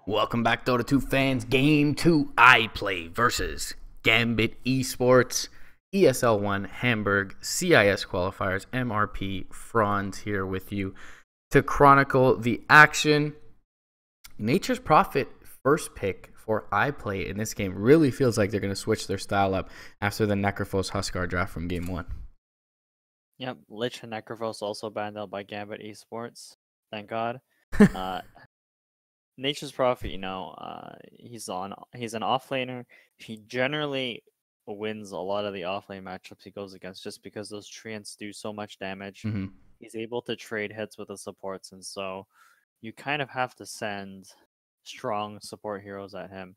Welcome back, Dota 2 fans. Game 2 iPlay versus Gambit Esports, ESL One Hamburg, CIS qualifiers, MRP Franz here with you to chronicle the action. Nature's Prophet first pick for iPlay in this game really feels like they're going to switch their style up after the Necrophos Huskar draft from game 1. Yep, Lich and Necrophos also banned out by Gambit Esports. Thank God. Nature's Prophet, he's an offlaner. He generally wins a lot of the offlane matchups he goes against just because those treants do so much damage. Mm-hmm. He's able to trade hits with the supports, and so you kind of have to send strong support heroes at him.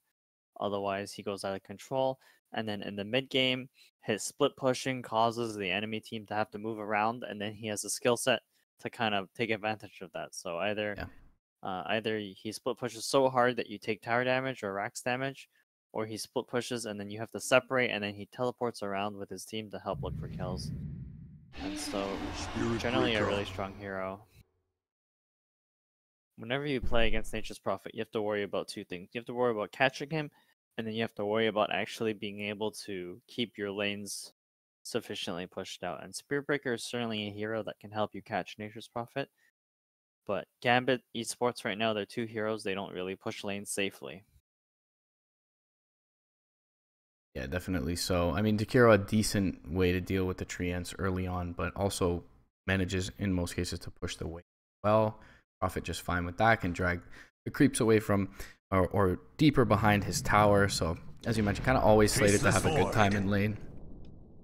Otherwise, he goes out of control. And then in the mid game, his split pushing causes the enemy team to have to move around, and then he has a skill set to kind of take advantage of that. So either he split pushes so hard that you take tower damage or Rax damage, or he split pushes and then you have to separate, and then he teleports around with his team to help look for kills. And so, generally a really strong hero. Whenever you play against Nature's Prophet, you have to worry about two things. You have to worry about catching him, and then you have to worry about actually being able to keep your lanes sufficiently pushed out. And Spirit Breaker is certainly a hero that can help you catch Nature's Prophet. But Gambit Esports right now, they're two heroes. They don't really push lanes safely. Yeah, definitely so. I mean, Dakiro, a decent way to deal with the treants early on, but also manages in most cases to push the wave well. Prophet just fine with that, can drag the creeps away from or deeper behind his tower. So as you mentioned, kind of always slated to have a good time in lane.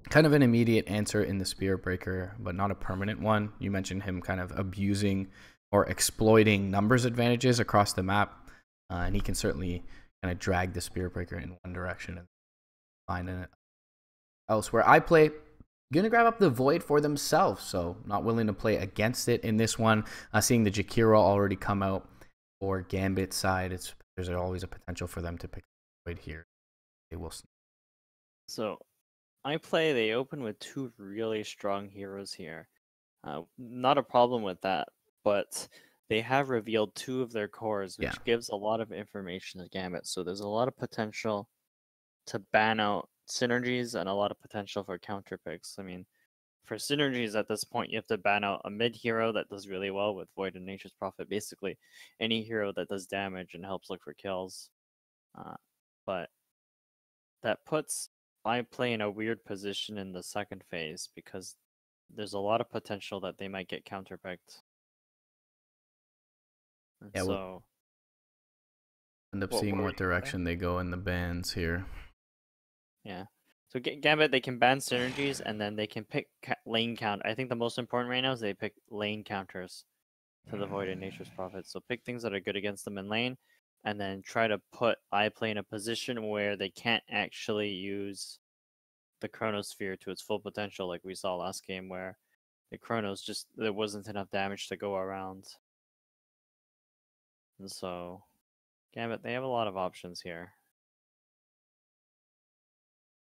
Kind of an immediate answer in the Spirit Breaker, but not a permanent one. You mentioned him kind of abusing or exploiting numbers advantages across the map, and he can certainly kind of drag the Spirit Breaker in one direction and find it elsewhere. iPlay gonna grab up the Void for themselves, so not willing to play against it in this one. Seeing the Jakiro already come out for Gambit side, there's always a potential for them to pick Void here. They will. So iPlay, they open with two really strong heroes here. Not a problem with that, but they have revealed two of their cores, which gives a lot of information to Gambit. So there's a lot of potential to ban out synergies and a lot of potential for counter picks. I mean, for synergies at this point, you have to ban out a mid hero that does really well with Void and Nature's Prophet. Basically, any hero that does damage and helps look for kills. But that puts iPlay in a weird position in the second phase because there's a lot of potential that they might get counter picked. Yeah, so we'll end up seeing what direction they go in the bans here. Yeah. So Gambit, they can ban synergies, and then they can pick lane count. I think the most important right now is they pick lane counters to the Void and Nature's Prophet. So pick things that are good against them in lane, and then try to put iPlay in a position where they can't actually use the Chronosphere to its full potential, like we saw last game, where the Chronos there wasn't enough damage to go around. And so, Gambit, they have a lot of options here.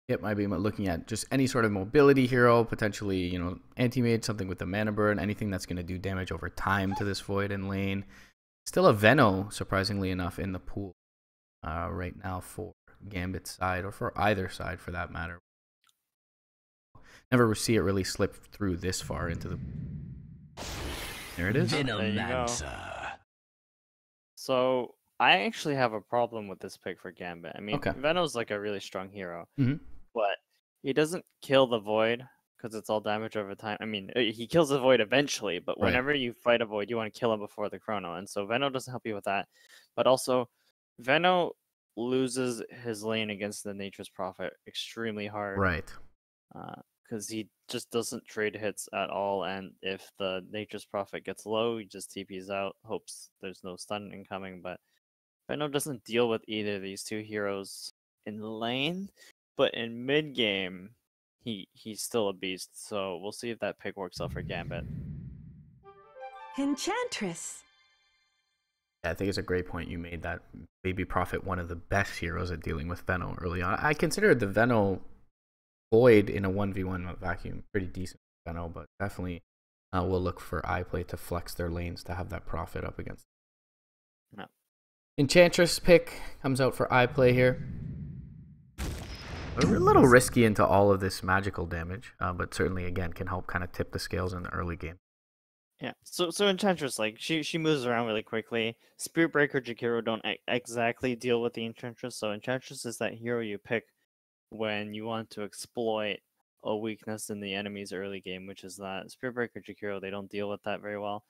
It might be looking at just any sort of mobility hero, potentially, anti-mage, something with the mana burn, anything that's going to do damage over time to this Void in lane. Still a Veno, surprisingly enough, in the pool right now for Gambit's side, or for either side for that matter. Never see it really slip through this far into the... There it is. There you go. So, I actually have a problem with this pick for Gambit. I mean, Veno's like a really strong hero, but he doesn't kill the Void because it's all damage over time. I mean, he kills the Void eventually, but whenever you fight a Void, you want to kill him before the Chrono, and so Veno doesn't help you with that. But also, Veno loses his lane against the Nature's Prophet extremely hard. Right. Because he just doesn't trade hits at all, and if the Nature's Prophet gets low, he just TPs out, hopes there's no stun incoming, but Veno doesn't deal with either of these two heroes in lane, but in mid game, he's still a beast. So we'll see if that pick works out for Gambit. Enchantress. Yeah, I think it's a great point you made that Baby Prophet, one of the best heroes at dealing with Veno early on. I consider the Veno Void in a 1v1 vacuum pretty decent Veno, but definitely we'll look for iPlay to flex their lanes to have that Prophet up against. No. Enchantress pick comes out for iPlay here. We're a little risky into all of this magical damage, but certainly, again, can help kind of tip the scales in the early game. Yeah, so Enchantress, like, she moves around really quickly. Spirit Breaker, Jakiro don't exactly deal with the Enchantress, so Enchantress is that hero you pick when you want to exploit a weakness in the enemy's early game, which is that Spirit Breaker, Jakiro, they don't deal with that very well.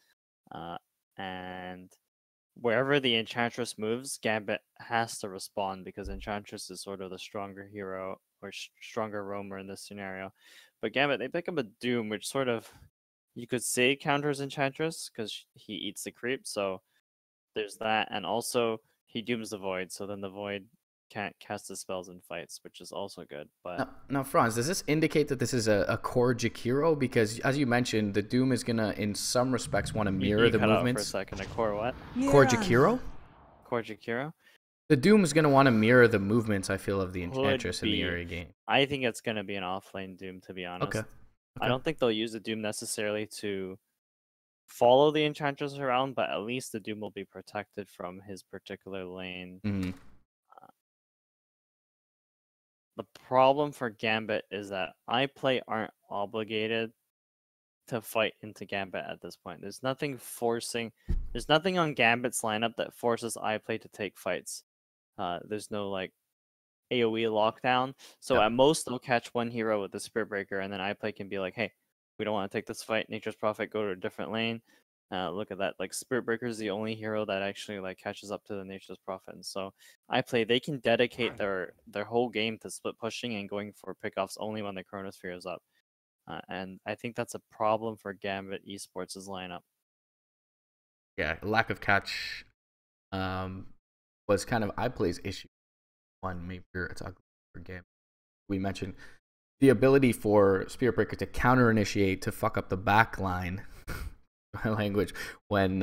And wherever the Enchantress moves, Gambit has to respond because Enchantress is sort of the stronger hero or stronger roamer in this scenario. But Gambit, they pick up a Doom, which sort of, you could say, counters Enchantress because he eats the creep. So there's that, and also he dooms the Void, so then the Void can't cast the spells in fights, which is also good. But now, Franz, does this indicate that this is a core Jakiro? Because as you mentioned, the Doom is gonna, in some respects, want to mirror the movements. For a second, a core what? Core Jakiro? Core Jakiro? The Doom is gonna want to mirror the movements, I feel, of the Enchantress in the early game. I think it's gonna be an offlane Doom, to be honest. Okay. I don't think they'll use the Doom necessarily to follow the Enchantress around, but at least the Doom will be protected from his particular lane. The problem for Gambit is that iPlay aren't obligated to fight into Gambit at this point. There's nothing on Gambit's lineup that forces iPlay to take fights. There's no like AoE lockdown. So at most they'll catch one hero with the Spirit Breaker, and then iPlay can be like, hey, we don't want to take this fight, Nature's Prophet, go to a different lane. Look at that, like Spirit Breaker is the only hero that actually like catches up to the Nature's Prophet. And so iPlay, they can dedicate their whole game to split pushing and going for pickoffs only when the Chronosphere is up. And I think that's a problem for Gambit Esports' lineup. Yeah, lack of catch was kind of iPlay's issue. One, maybe it's ugly for Gambit. We mentioned the ability for Spirit Breaker to counter initiate to fuck up the back line language when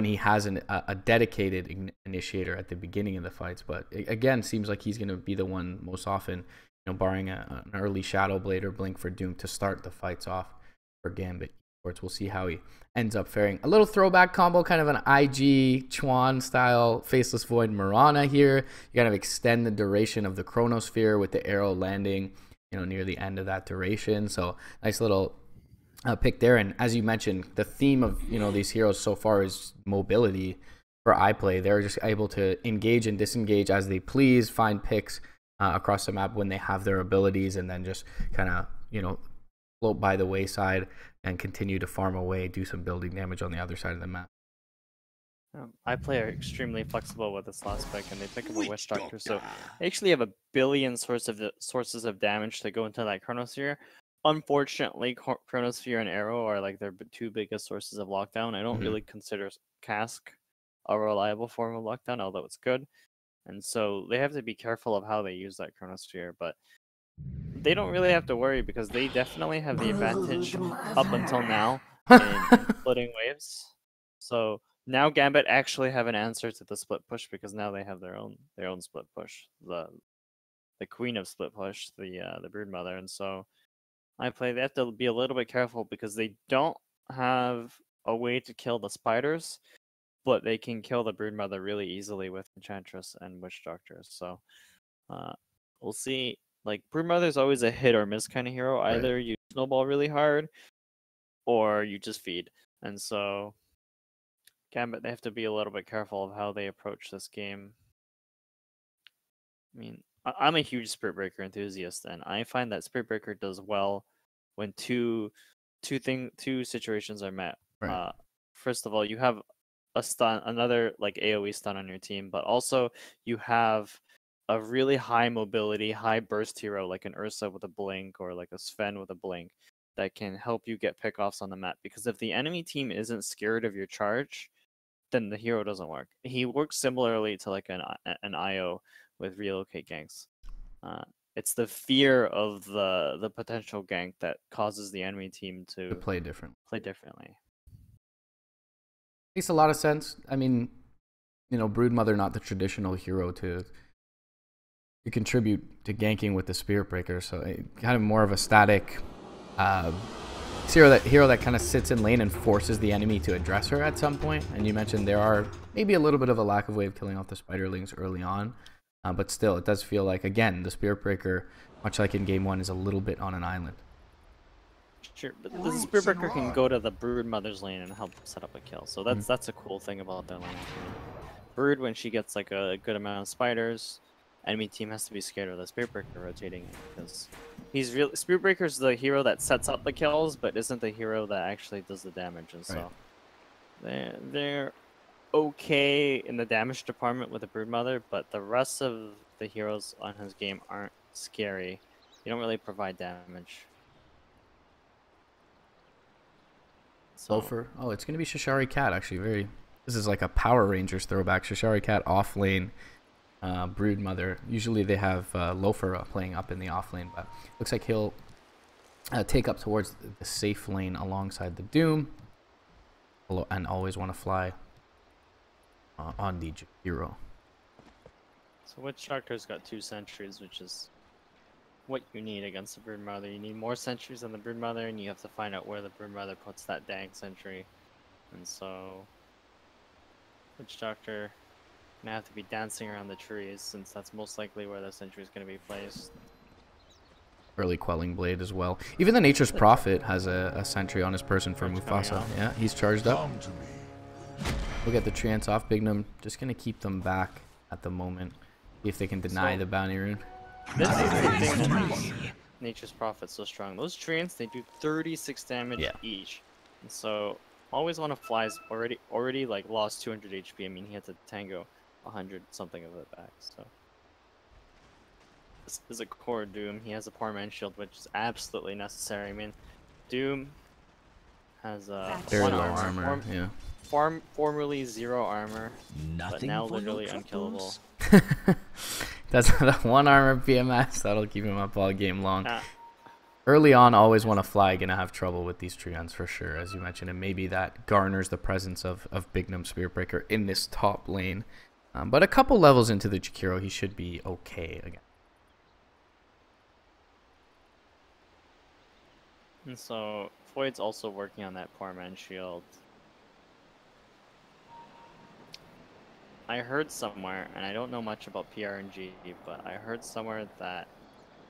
he has a dedicated initiator at the beginning of the fights. But again, seems like he's going to be the one most often, barring an early Shadow Blade or Blink for Doom to start the fights off for Gambit Esports. We'll see how he ends up faring. A little throwback combo, kind of an IG Chuan style Faceless Void Mirana here. You kind of extend the duration of the Chronosphere with the arrow landing, near the end of that duration. So nice little pick there. And as you mentioned, the theme of these heroes so far is mobility for iPlay. They're just able to engage and disengage as they please, find picks across the map when they have their abilities, and then just kind of float by the wayside and continue to farm away, do some building damage on the other side of the map. iPlay are extremely flexible with this last pick, and they pick up a Witch Doctor, so they actually have a billion sources of damage to go into that Chronosphere. Unfortunately, Chronosphere and Arrow are like their two biggest sources of lockdown. I don't really consider Cask a reliable form of lockdown, although it's good. And so they have to be careful of how they use that Chronosphere, but they don't really have to worry because they definitely have the advantage up until now in splitting waves. So now Gambit actually have an answer to the split push because now they have their own split push, the queen of split push, the Broodmother. And so iPlay, they have to be a little bit careful because they don't have a way to kill the spiders, but they can kill the Broodmother really easily with Enchantress and Witch Doctor. So we'll see. Like, Broodmother is always a hit or miss kind of hero. Either you snowball really hard or you just feed. And so Gambit, they have to be a little bit careful of how they approach this game. I mean, I'm a huge Spirit Breaker enthusiast, and I find that Spirit Breaker does well when two situations are met. Right. First of all, you have a stun, another like AoE stun on your team, but also you have a really high mobility, high burst hero like an Ursa with a blink or like a Sven with a blink that can help you get pickoffs on the map. Because if the enemy team isn't scared of your charge, then the hero doesn't work. He works similarly to like an IO with relocate ganks. It's the fear of the potential gank that causes the enemy team to play differently. Makes a lot of sense. I mean, Broodmother, not the traditional hero to contribute to ganking with the Spirit Breaker, so kind of more of a static It's hero that kind of sits in lane and forces the enemy to address her at some point. And you mentioned there are maybe a little bit of a lack of way of killing off the spiderlings early on. But still, it does feel like, again, the Spirit Breaker, much like in Game 1, is a little bit on an island. Sure, but the Spirit Breaker can go to the Brood Mother's lane and help set up a kill. So that's a cool thing about their lane. Brood, when she gets like a good amount of spiders, enemy team has to be scared of the Spirit Breaker rotating in, because Spirit Breaker's the hero that sets up the kills, but isn't the hero that actually does the damage. And so they're okay in the damage department with the Brood Mother, but the rest of the heroes on his game aren't scary. They don't really provide damage. Sulfur. Oh, it's going to be Shishari Cat, actually. This is like a Power Rangers throwback. Shishari Cat off lane, Brood Mother. Usually they have Loafer playing up in the off lane, but looks like he'll take up towards the safe lane alongside the Doom, and always want to fly on the hero. So Witch Doctor's got 2 sentries, which is what you need against the Brood Mother. You need more sentries than the Brood Mother, and you have to find out where the Brood Mother puts that dang sentry. And so Witch Doctor gonna have to be dancing around the trees, since that's most likely where the sentry is gonna be placed. Early Quelling Blade as well. Even the Nature's Prophet has a sentry on his person for Mufasa. Yeah, he's charged up. We'll get the Treants off. Bignum just gonna keep them back at the moment. See if they can deny the bounty rune. This is the thing that makes Nature's Prophet so strong. Those Treants, they do 36 damage each. And so always want to fly's already like lost 200 HP. I mean, he had to tango 100 something of it back. So this is a core Doom. He has a Poor Man's Shield, which is absolutely necessary. I mean, Doom has very 1 low armor. Yeah. Formerly 0 armor, but now literally unkillable. That's the 1 armor PMS. That'll keep him up all game long. Early on, always want to fly. Gonna have trouble with these Treants for sure, as you mentioned, and maybe that garners the presence of Bignum Spirit Breaker in this top lane. But a couple levels into the Jakiro, he should be okay again. And so Void's also working on that Poor Man's Shield. I heard somewhere, and I don't know much about PRNG, but I heard somewhere that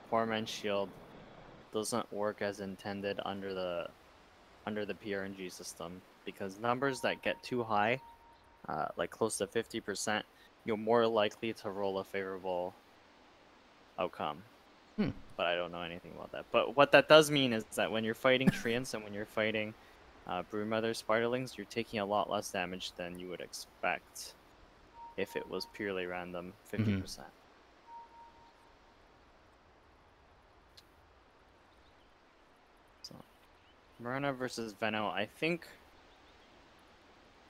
Poor Man's Shield doesn't work as intended under the PRNG system, because numbers that get too high, like close to 50%, you're more likely to roll a favorable outcome. But I don't know anything about that. But what that does mean is that when you're fighting Treants and when you're fighting Brood Mother Spiderlings, you're taking a lot less damage than you would expect if it was purely random 50%. So, Mirana versus Veno. I think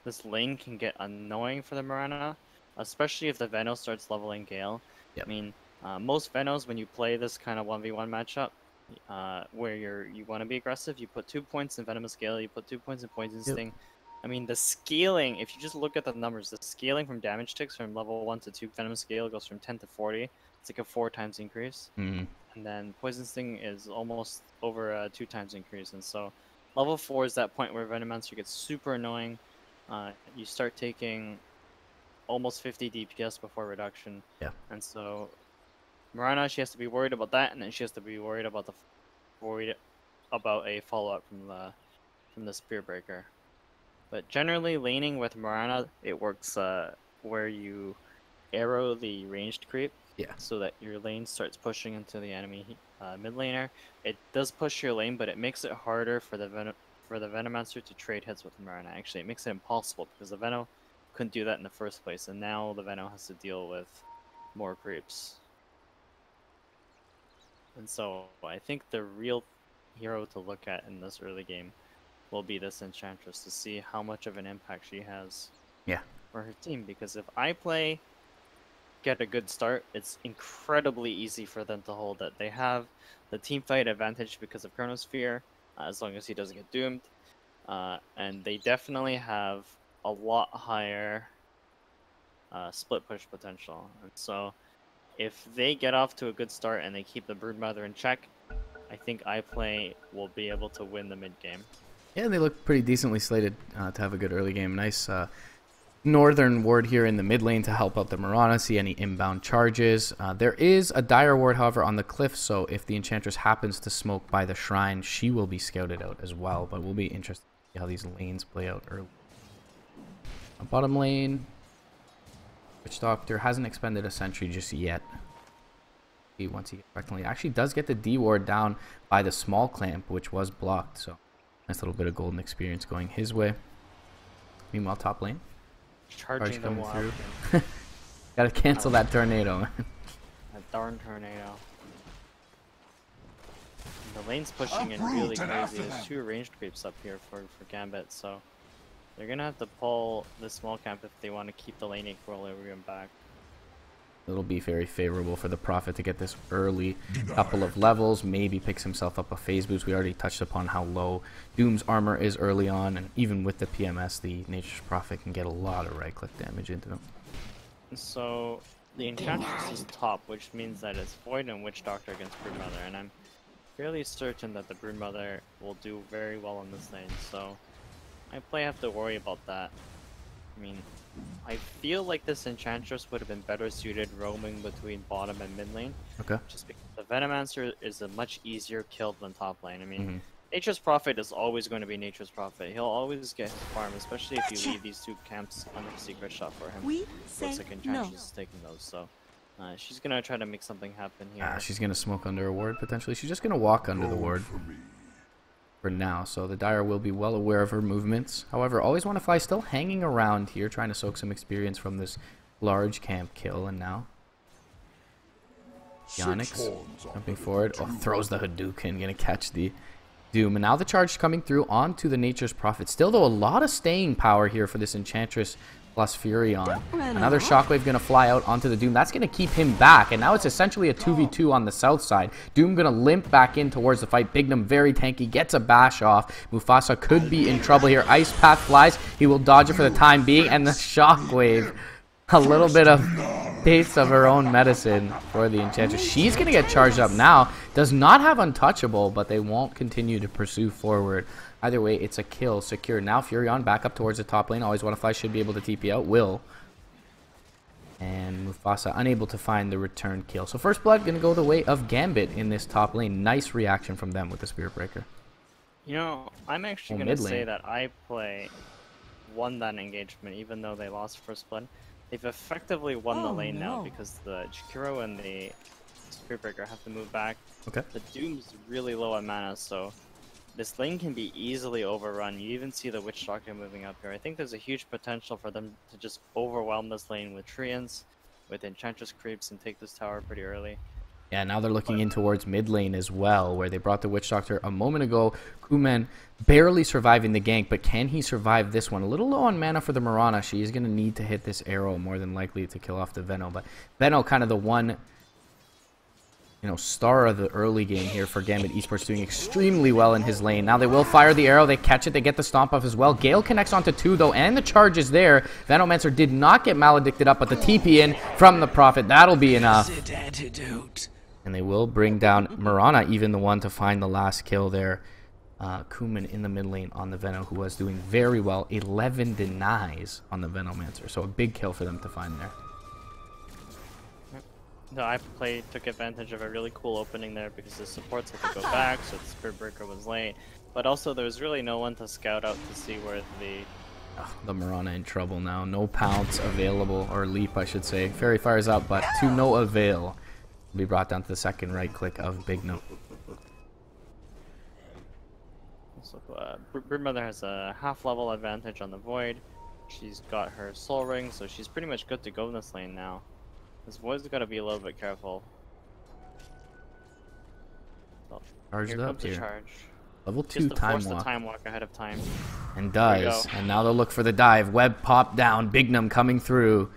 this lane can get annoying for the Mirana, especially if the Veno starts leveling Gale. I mean, most Venos, when you play this kind of 1v1 matchup, where you want to be aggressive, you put 2 points in Venomous Gale, you put 2 points in Poison Sting. I mean, the scaling, if you just look at the numbers, the scaling from damage ticks from level 1 to 2 Venomous Gale goes from 10 to 40. It's like a 4 times increase. And then Poison Sting is almost over a 2 times increase. And so level 4 is that point where Venomancer gets super annoying. You start taking almost 50 DPS before reduction. And so Mirana, she has to be worried about that, and then she has to be worried about a follow-up from the Spear Breaker. But generally, laning with Mirana, it works where you arrow the ranged creep, so that your lane starts pushing into the enemy mid laner. It does push your lane, but it makes it harder for the Venomancer to trade hits with Mirana. Actually, it makes it impossible, because the Veno couldn't do that in the first place, and now the Veno has to deal with more creeps. And so I think the real hero to look at in this early game will be this Enchantress, to see how much of an impact she has for her team. Because if iPlay get a good start, it's incredibly easy for them to hold it. They have the team fight advantage because of Chronosphere, as long as he doesn't get doomed. And they definitely have a lot higher split push potential. And so if they get off to a good start and they keep the Brood Mother in check, I think iPlay will be able to win the mid game. Yeah, they look pretty decently slated to have a good early game. Nice northern ward here in the mid lane to help out the Mirana, see any inbound charges. There is a dire ward, however, on the cliff, so if the Enchantress happens to smoke by the shrine, she will be scouted out as well, but we'll be interested to see how these lanes play out early. Bottom lane, Witch Doctor hasn't expended a sentry just yet. Once he gets back to lane, actually does get the D ward down by the small clamp, which was blocked, so nice little bit of golden experience going his way. Meanwhile, top lane. Charging the wall. Gotta cancel that tornado, man. That darn tornado. The lane's pushing in really crazy. There's 2 ranged creeps up here for Gambit, so they're gonna have to pull the small camp if they want to keep the lane equilibrium back. It'll be very favorable for the Prophet to get this early couple of levels. Maybe picks himself up a phase boost. We already touched upon how low Doom's armor is early on, and even with the PMS, the Nature's Prophet can get a lot of right-click damage into him. So the Enchantress is top, which means that it's Void and Witch Doctor against Broodmother, and I'm fairly certain that the Broodmother will do very well on this lane, so I have to worry about that. I mean, I feel like this Enchantress would have been better suited roaming between bottom and mid lane. Okay. Just because the Venomancer is a much easier kill than top lane. I mean, Nature's Prophet is always going to be Nature's Prophet. He'll always get his farm, especially if you leave these 2 camps under secret shot for him. Looks like Enchantress is taking those, so she's going to try to make something happen here. She's going to smoke under a ward, potentially. She's just going to walk under the ward for now, so the Dire will be well aware of her movements. However, Always Wanna Fly still hanging around here, trying to soak some experience from this large camp kill, and now Onyx jumping forward. Oh, throws the Hadouken, gonna catch the Doom, and now the charge coming through onto the Nature's Prophet. Still, though, a lot of staying power here for this Enchantress plus Furion. Another Shockwave gonna fly out onto the Doom. That's gonna keep him back, and now it's essentially a 2v2 on the south side. Doom gonna limp back in towards the fight. Bignum very tanky, gets a bash off. Mufasa could be in trouble here. Ice Path flies. He will dodge it for the time being, and the Shockwave. A little bit of taste of her own medicine for the Enchantress. She's gonna get charged up now. Does not have Untouchable, but they won't continue to pursue forward. Either way, it's a kill secure. Now Furion back up towards the top lane. Always Wanna Fly should be able to TP out. Will. And Mufasa unable to find the return kill. So First Blood going to go the way of Gambit in this top lane. Nice reaction from them with the Spirit Breaker. You know, I'm actually going to say that iPlay won that engagement even though they lost First Blood. They've effectively won the lane now because the Jakiro and the Spirit Breaker have to move back. Okay. The Doom's really low on mana, so this lane can be easily overrun. You even see the Witch Doctor moving up here. I think there's a huge potential for them to just overwhelm this lane with Treants, with Enchantress creeps, and take this tower pretty early. Yeah, now they're looking in towards mid lane as well, where they brought the Witch Doctor a moment ago. Kuman barely surviving the gank, but can he survive this one? A little low on mana for the Mirana. She is going to need to hit this arrow more than likely to kill off the Veno, but Veno kind of the one, you know, star of the early game here for Gambit Esports, doing extremely well in his lane. Now they will fire the arrow. They catch it. They get the stomp off as well. Gale connects onto 2, though, and the charge is there. Venomancer did not get maledicted up, but the TP in from the Prophet, that'll be enough. And they will bring down Mirana, even the one to find the last kill there. Kuman in the mid lane on the Veno, who was doing very well. 11 denies on the Venomancer, so a big kill for them to find there. The iPlay took advantage of a really cool opening there because the supports had to go back, so the Spirit Breaker was late. But also there was really no one to scout out to see where the Mirana in trouble now. No pounce available, or leap I should say. Fairy Fire's up, but to no avail. Will be brought down to the second right click of Bignum. So Broodmother has a half-level advantage on the Void. She's got her Soul Ring, so she's pretty much good to go in this lane now. This Void's got to be a little bit careful. So, Charged up here. Charge. Level 2 time walk. The time walk ahead of time. And does. And now they'll look for the dive. Web pop down. Bignum coming through.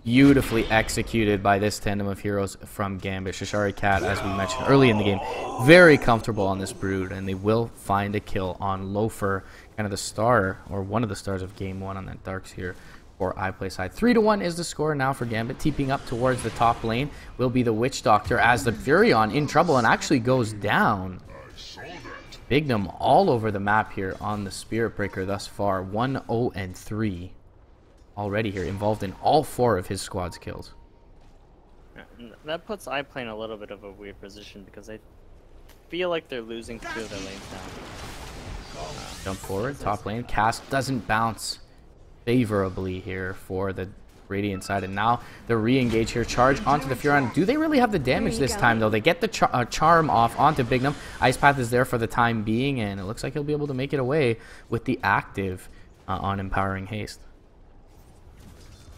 Beautifully executed by this tandem of heroes from Gambit. Shishari Cat, as we mentioned early in the game, very comfortable on this Brood, and they will find a kill on Loafer, kind of the star, or one of the stars of Game 1 on that Darks here for iPlay side. 3-1 is the score now for Gambit. Teeping up towards the top lane will be the Witch Doctor, as the Furion in trouble and actually goes down. Bignum all over the map here on the Spirit Breaker thus far. 1-0-3 already here, involved in all 4 of his squad's kills. That puts iPlay in a little bit of a weird position because I feel like they're losing 2 of their lanes now. Jump forward, top lane. Cast doesn't bounce favorably here for the Radiant side, and now the re-engage here. Charge onto the Furon. Do they really have the damage this time, though? They get the charm off onto Bignum. Ice Path is there for the time being, and it looks like he'll be able to make it away with the active on Empowering Haste.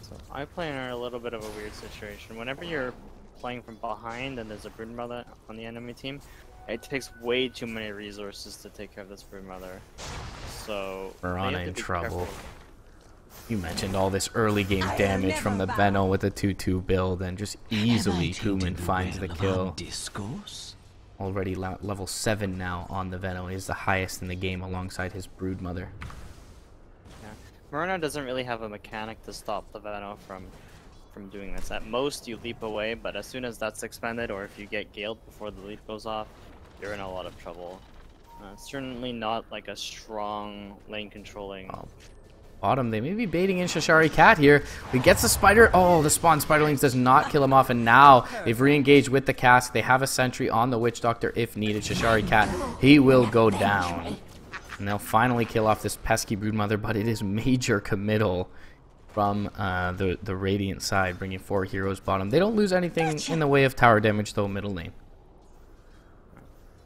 So iPlay are in a little bit of a weird situation. Whenever you're playing from behind and there's a Broodmother on the enemy team, it takes way too many resources to take care of this Broodmother. So Mirana in trouble. Careful. You mentioned all this early game damage from the Veno with the 2-2 build, and just easily Human finds the kill. Already level 7 now on the Veno. Is the highest in the game alongside his Broodmother. Yeah. Mirana doesn't really have a mechanic to stop the Veno from doing this. At most you leap away, but as soon as that's expended, or if you get galed before the leap goes off, you're in a lot of trouble. Certainly not like a strong lane controlling. Bottom, they may be baiting in Shashari Cat here. He gets the spider. Oh, the spawn Spiderlings does not kill him off, and now they've re-engaged with the cask. They have a sentry on the Witch Doctor if needed. Shashari Cat, he will go down. And they'll finally kill off this pesky Broodmother, but it is major committal from the Radiant side, bringing 4 heroes bottom. They don't lose anything in the way of tower damage, though, middle lane.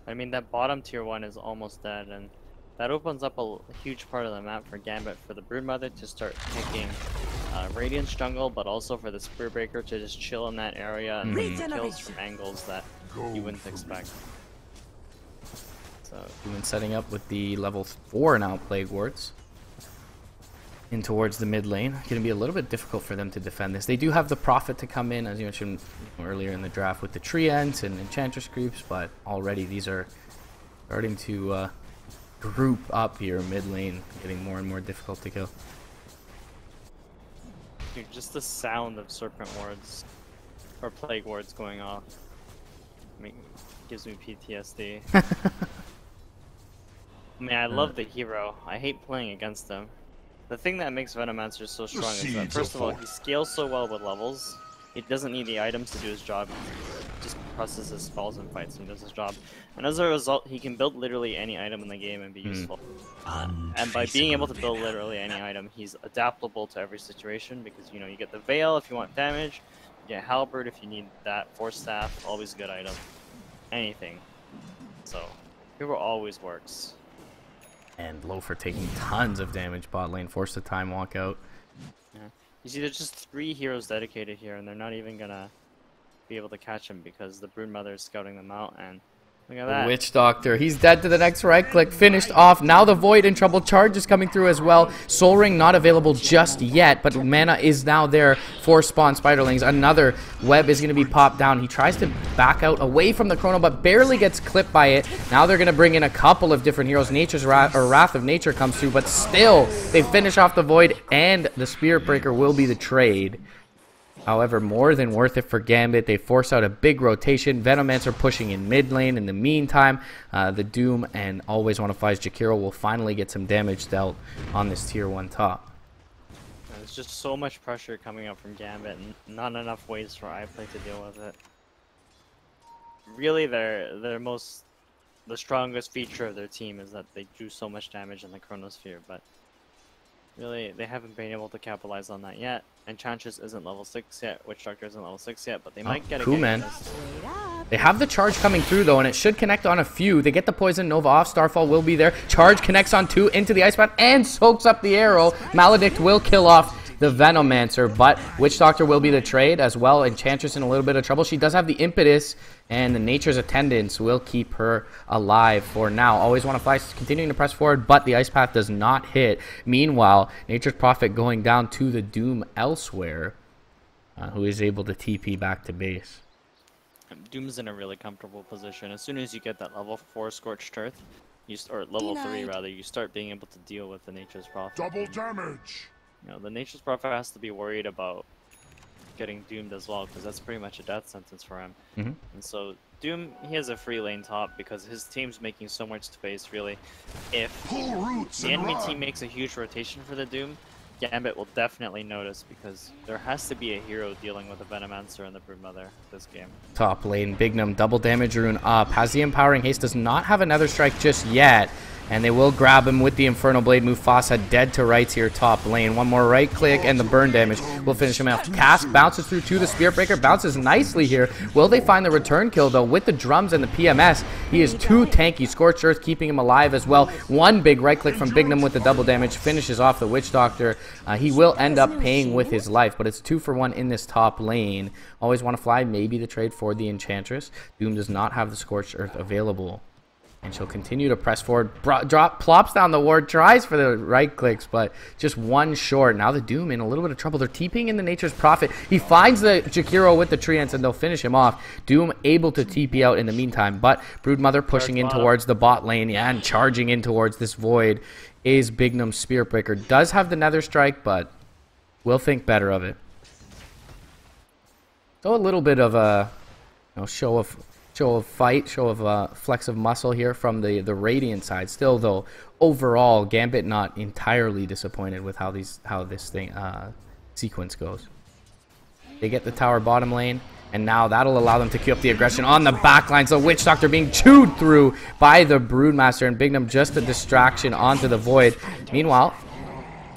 I mean, that bottom tier 1 is almost dead, and that opens up a huge part of the map for Gambit, for the Broodmother to start taking Radiant's jungle, but also for the Spirit Breaker to just chill in that area and kills from angles that you wouldn't expect. So Human setting up with the level 4 now Plague Wards in towards the mid lane. Going to be a little bit difficult for them to defend this. They do have the Prophet to come in, as you mentioned earlier in the draft, with the Treants and Enchantress creeps, but already these are starting to group up here mid lane, getting more and more difficult to kill. Dude, just the sound of Serpent Wards or Plague Wards going off gives me PTSD. I mean, I love the hero. I hate playing against him. The thing that makes Venomancer so strong is that, first of all, he scales so well with levels. He doesn't need the items to do his job. He just presses his spells and fights and does his job. And as a result, he can build literally any item in the game and be useful. And by being able to build literally any item, he's adaptable to every situation, because, you know, you get the Veil if you want damage, you get Halberd if you need that, Force Staff, always a good item. Anything. So, hero always works. And Loafer taking tons of damage bot lane, forced to time walk out. Yeah. You see, there's just 3 heroes dedicated here, and they're not even gonna be able to catch him because the Broodmother is scouting them out, and look at that. Witch Doctor, he's dead to the next right click, finished off. Now the Void in trouble. Charge is coming through as well. Soul Ring not available just yet, but mana is now there for spawn Spiderlings. Another web is going to be popped down. He tries to back out away from the Chrono, but barely gets clipped by it. Now they're going to bring in a couple of different heroes. Nature's Wrath, or Wrath of Nature comes through, but still they finish off the Void, and the Spirit Breaker will be the trade. However, more than worth it for Gambit. They force out a big rotation. Venomancer pushing in mid lane. In the meantime, the Doom and Always Wanna Fly's Jakiro will finally get some damage dealt on this tier 1 top. There's just so much pressure coming up from Gambit, and not enough ways for iPlay to deal with it. Really, the strongest feature of their team is that they do so much damage in the Chronosphere, but really, they haven't been able to capitalize on that yet. Enchantress isn't level 6 yet, Witch Doctor isn't level 6 yet, but they might get a They have the charge coming through, though, and it should connect on a few. They get the Poison Nova off. Starfall will be there. Charge connects on 2 into the Ice Path and soaks up the arrow. Maledict will kill off the Venomancer, but Witch Doctor will be the trade as well. Enchantress in a little bit of trouble. She does have the impetus, and the Nature's Attendance will keep her alive for now. Always Wanna Fly continuing to press forward, but the Ice Path does not hit. Meanwhile, Nature's Prophet going down to the Doom elsewhere, who is able to TP back to base. Doom's in a really comfortable position. As soon as you get that level 4 Scorched Earth, or level 3 rather, you start being able to deal with the Nature's Prophet. Double damage! You know, the Nature's Prophet has to be worried about getting doomed as well, because that's pretty much a death sentence for him. Mm-hmm. And so Doom, he has a free lane top because his team's making so much space, really. If the enemy team makes a huge rotation for the Doom, Gambit will definitely notice, because there has to be a hero dealing with the Venomancer and the Broodmother this game. Top lane, Bignum, double damage rune up, has the empowering haste, does not have another strike just yet. And they will grab him with the Infernal Blade. Mufasa dead to rights here, top lane. One more right click, and the burn damage will finish him off. Cask bounces through to the Spirit Breaker, bounces nicely here. Will they find the return kill, though? With the drums and the PMS, he is too tanky. Scorched Earth keeping him alive as well. One big right click from Bignum with the double damage finishes off the Witch Doctor. He will end up paying with his life, but it's 2 for 1 in this top lane. Always want to fly, maybe the trade for the Enchantress. Doom does not have the Scorched Earth available. And she'll continue to press forward, plops down the ward, tries for the right clicks, but just one short. Now the Doom in a little bit of trouble. They're TPing into Nature's Prophet. He finds the Jakiro with the Treants, and they'll finish him off. Doom able to TP out in the meantime, but Broodmother pushing in towards the bot lane, yeah, and charging in towards this Void is Bignum's Spirit Breaker. Does have the Nether Strike, but will think better of it. So a little bit of a show of fight, show of flex of muscle here from the Radiant side. Still, though, overall, Gambit not entirely disappointed with how this thing sequence goes. They get the tower bottom lane, and now that'll allow them to keep up the aggression on the back line. So Witch Doctor being chewed through by the Broodmaster, and Bignum just a distraction onto the Void. Meanwhile,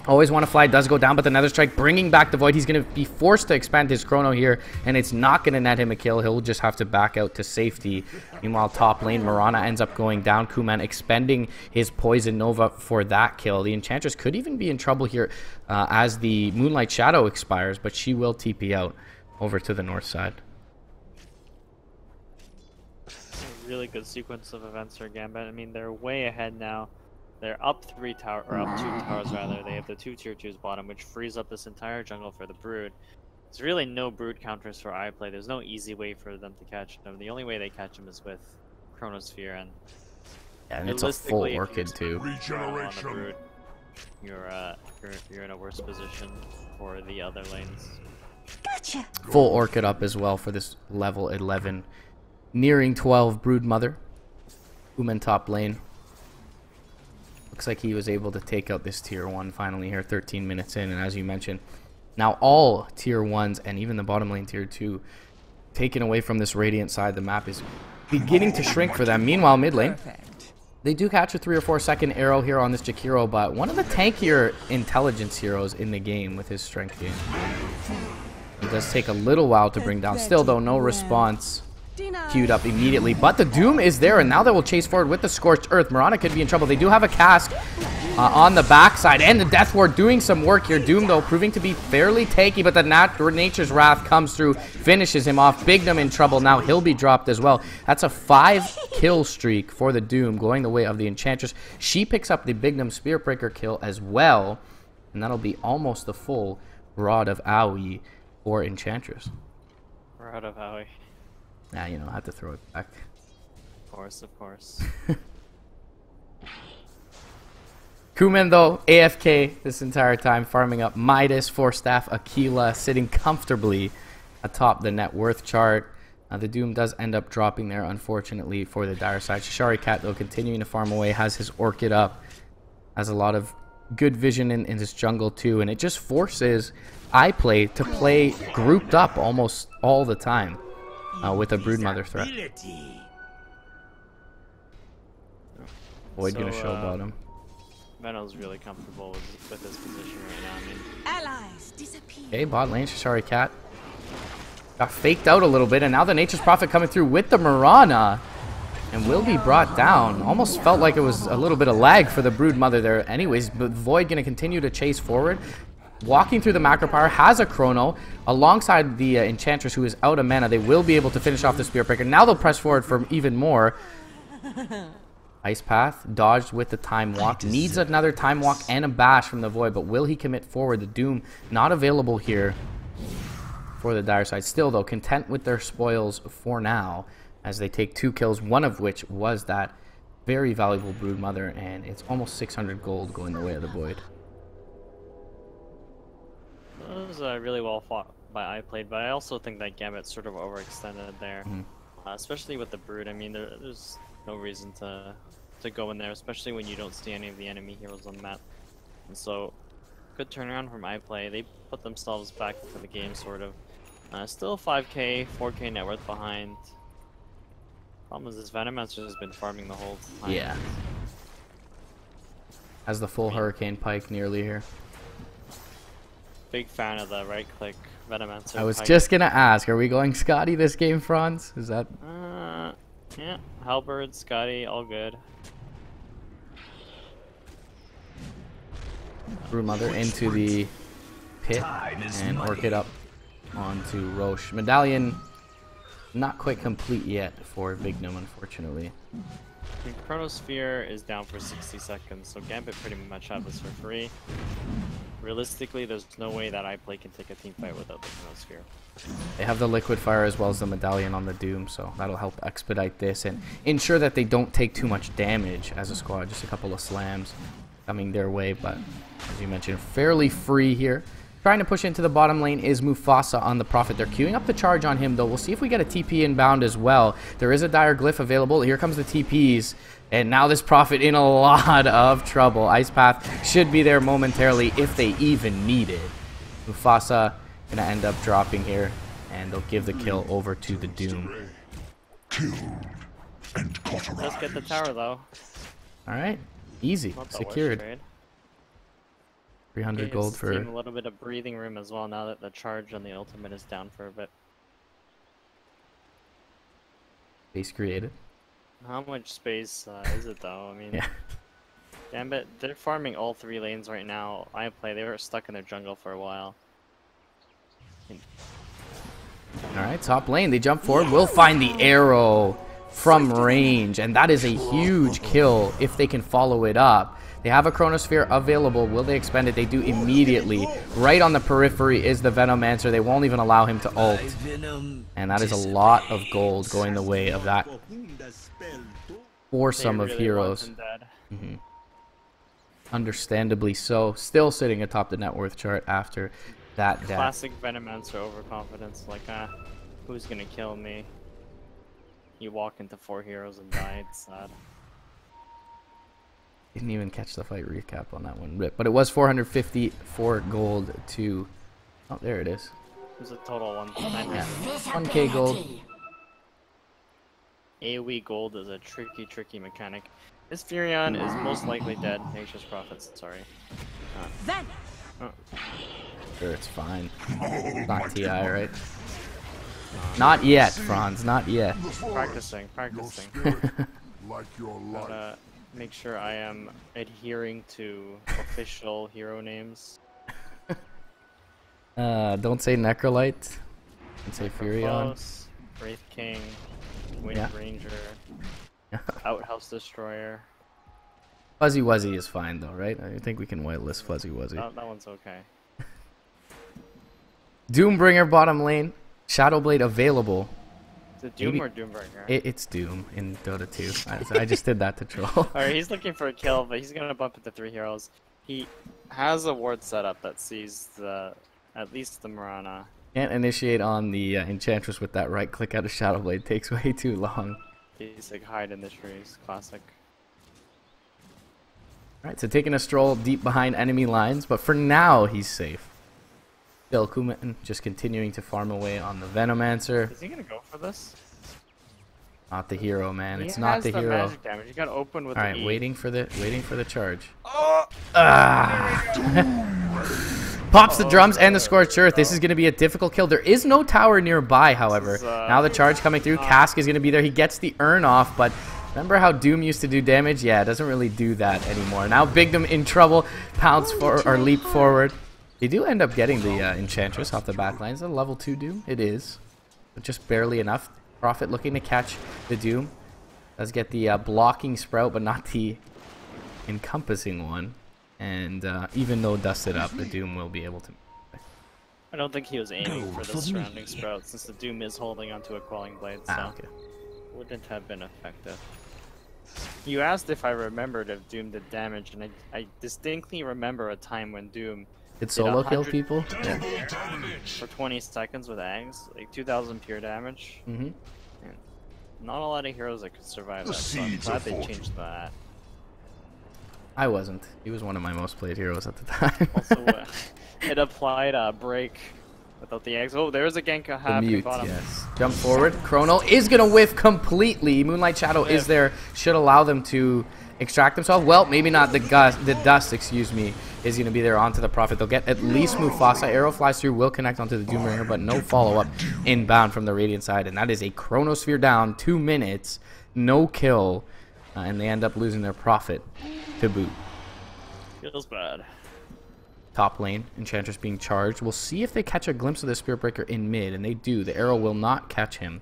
Always Want to Fly does go down, but the Nether Strike bringing back the Void. He's going to be forced to expand his Chrono here, and it's not going to net him a kill. He'll just have to back out to safety. Meanwhile, top lane, Mirana ends up going down. Kuman expending his Poison Nova for that kill. The Enchantress could even be in trouble here as the Moonlight Shadow expires, but she will TP out over to the north side. It's a really good sequence of events for Gambit. I mean, they're way ahead now. They're up 2 towers rather. They have the 2 tier 2s bottom, which frees up this entire jungle for the Brood. There's really no Brood counters for iPlay. There's no easy way for them to catch them. The only way they catch them is with Chronosphere, and it's a full Orchid too. On the Brood, you're in a worse position for the other lanes. Gotcha. Full Orchid up as well for this level 11, nearing 12 Broodmother. Umen top lane. Looks like he was able to take out this tier 1 finally here 13 minutes in, and as you mentioned, now all tier 1s and even the bottom lane tier 2 taken away from this Radiant side. The map is beginning to shrink for them. Meanwhile, mid lane, they do catch a 3 or 4 second arrow here on this Jakiro, but one of the tankier intelligence heroes in the game with his strength gain. It does take a little while to bring down. Still though, no response queued up immediately, but the Doom is there, and now they will chase forward with the Scorched Earth. Mirana could be in trouble. They do have a cask on the backside, and the Death Ward doing some work here. Doom, though, proving to be fairly tanky, but the Nature's Wrath comes through, finishes him off. Bignum in trouble now. He'll be dropped as well. That's a 5-kill streak for the Doom, going the way of the Enchantress. She picks up the Bignum Spirit Breaker kill as well, and that'll be almost the full Rod of Aoi for Enchantress. Rod of Aoi. Yeah, you know, I have to throw it back. Of course. Kuman, though, AFK this entire time, farming up Midas, 4-staff Aquila, sitting comfortably atop the net worth chart. The Doom does end up dropping there, unfortunately, for the dire side. Shishari Cat, though, continuing to farm away, has his Orchid up, has a lot of good vision in this jungle, too, and it just forces iPlay to play grouped up almost all the time. With a Broodmother threat. Void gonna show bottom. Veno's really comfortable with his position right now. I mean, Allies disappear. Okay, bot lane, Shishari Cat. Got faked out a little bit, and now the Nature's Prophet coming through with the Mirana. And will be brought down. Almost felt like it was a little bit of lag for the Broodmother there anyways, but Void gonna continue to chase forward. Walking through the macro power, has a Chrono alongside the Enchantress, who is out of mana. They will be able to finish off the Spirit Breaker. Now they'll press forward for even more. Ice Path dodged with the Time Walk. Needs another Time Walk and a Bash from the Void, but will he commit forward? The Doom not available here for the dire side. Still though, content with their spoils for now, as they take 2 kills, one of which was that very valuable Broodmother, and it's almost 600 gold going the way of the Void. That was a really well fought by iPlay, but I also think that Gambit sort of overextended there, especially with the Brood. I mean, there's no reason to go in there, especially when you don't see any of the enemy heroes on the map. And so, good turnaround from iPlay. They put themselves back into the game, sort of. Still 5k, 4k net worth behind. Problem is, this Venomancer has been farming the whole time. Yeah. Has the full Hurricane Pike nearly here. Big fan of the right-click Venomancer. I was Pike. just gonna ask, are we going Scotty this game, Franz? Is that... Yeah, Halberd, Scotty, all good. Broodmother into the pit and Orchid up onto Roche. Medallion not quite complete yet for Bignum, unfortunately. The Chronosphere is down for 60 seconds, so Gambit pretty much have this for free. Realistically, there's no way that iPlay can take a team fight without the Chronosphere. They have the Liquid Fire as well as the Medallion on the Doom, so that'll help expedite this and ensure that they don't take too much damage as a squad. Just a couple of slams coming their way, but as you mentioned, fairly free here. Trying to push into the bottom lane is Mufasa on the Prophet. They're queuing up the charge on him, though. We'll see if we get a TP inbound as well. There is a Dire Glyph available. Here comes the TPs. And now this Prophet in a lot of trouble. Ice Path should be there momentarily if they even need it. Mufasa going to end up dropping here. And they'll give the kill over to the Doom. Let's get the tower, though. Alright. Easy. Secured. 300 gold for... a little bit of breathing room as well now that the charge on the ultimate is down for a bit. Base created. How much space is it though? I mean, yeah. Gambit, they're farming all 3 lanes right now. iPlay, they were stuck in their jungle for a while. Alright, top lane. They jump forward. We'll find the arrow from range. And that is a huge kill if they can follow it up. They have a Chronosphere available. Will they expend it? They do immediately. Right on the periphery is the Venomancer. They won't even allow him to ult. And that is a lot of gold going the way of that foursome of heroes. Understandably so. Still sitting atop the net worth chart after that death. Classic Venomancer overconfidence. Like, who's gonna kill me? You walk into 4 heroes and die. It's sad. Didn't even catch the fight recap on that one, but it was 454 gold to... Oh, there it is. There's a total 1k gold. AoE gold is a tricky mechanic. This Furion is most likely dead. Nature's Prophets, sorry. Sure, it's fine. Not TI, right? Not yet, Franz, not yet. Practicing. Gotta make sure I am adhering to official hero names. Don't say Necrolite. Don't say Furion. Wraith King, Wind Ranger, Outhouse Destroyer. Fuzzy Wuzzy is fine though, right? I think we can whitelist Fuzzy Wuzzy. That one's okay. Doombringer bottom lane. Shadowblade available. Is it Doom or Doombringer? It's Doom in Dota 2. I just did that to troll. Alright, he's looking for a kill, but he's gonna bump into 3 heroes. He has a ward setup that sees at least the Mirana. Can't initiate on the Enchantress with that right click out of Shadowblade. Takes way too long. He's like hide in the trees. Classic. Alright, so taking a stroll deep behind enemy lines, but for now he's safe. Still, Kuman just continuing to farm away on the Venomancer. Is he gonna go for this? Not the hero, man. It's not the hero. Magic damage. You gotta open with Alright, the E. waiting for the charge. Oh! Pops the drums and the Scorched Earth. This is going to be a difficult kill. There is no tower nearby, however. Now the charge coming through. Cask is going to be there. He gets the urn off, but remember how Doom used to do damage? Yeah, it doesn't really do that anymore. Now Bignum in trouble. Pounce for or leap forward. They do end up getting the Enchantress off the back line. Is it a level 2 Doom? It is. But just barely enough. Prophet looking to catch the Doom. Does get the blocking Sprout, but not the encompassing one. And even though dusted up, the Doom will be able to... I don't think he was aiming for the surrounding Sprout, since the Doom is holding onto a Quelling Blade, so okay. Wouldn't have been effective. You asked if I remembered if Doom did damage, and I distinctly remember a time when Doom It solo kill people? Yeah. For 20 seconds with Ags, like 2,000 pure damage. Mm-hmm. And not a lot of heroes that could survive that, so I'm glad they changed that. I wasn't. He was one of my most played heroes at the time. Also, it applied a break without the Ags. Oh, there's a gank happening bottom. Yes. Jump forward. Chrono is going to whiff completely. Moonlight Shadow is there. Should allow them to extract themselves. Well, maybe not. The dust, excuse me, is going to be there onto the Prophet. They'll get at least Mufasa. Arrow flies through, will connect onto the Doombringer, but no follow-up inbound from the Radiant side. And that is a Chronosphere down. 2 minutes. No kill. And they end up losing their Prophet to boot. Feels bad. Top lane, Enchantress being charged. We'll see if they catch a glimpse of the Spirit Breaker in mid, and they do. The arrow will not catch him,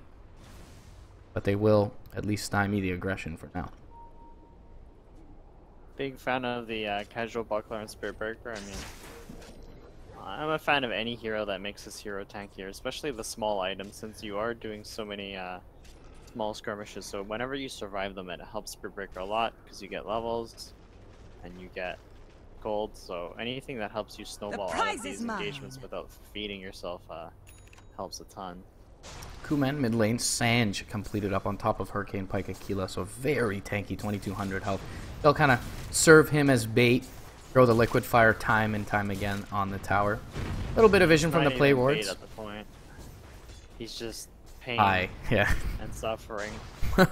but they will at least stymie the aggression for now. Big fan of the casual buckler and Spirit Breaker. I mean, I'm a fan of any hero that makes this hero tankier, especially the small items, since you are doing so many small skirmishes. So whenever you survive them, it helps Spirit Breaker a lot because you get levels and you get gold. So anything that helps you snowball out of these engagements without feeding yourself helps a ton. Kuman mid lane, Sanj completed up on top of Hurricane Pike Aquila, so very tanky, 2200 health. They'll kind of serve him as bait, throw the liquid fire time and time again on the tower. A little bit of vision from the play wards. At the point. He's just pain yeah. and suffering. I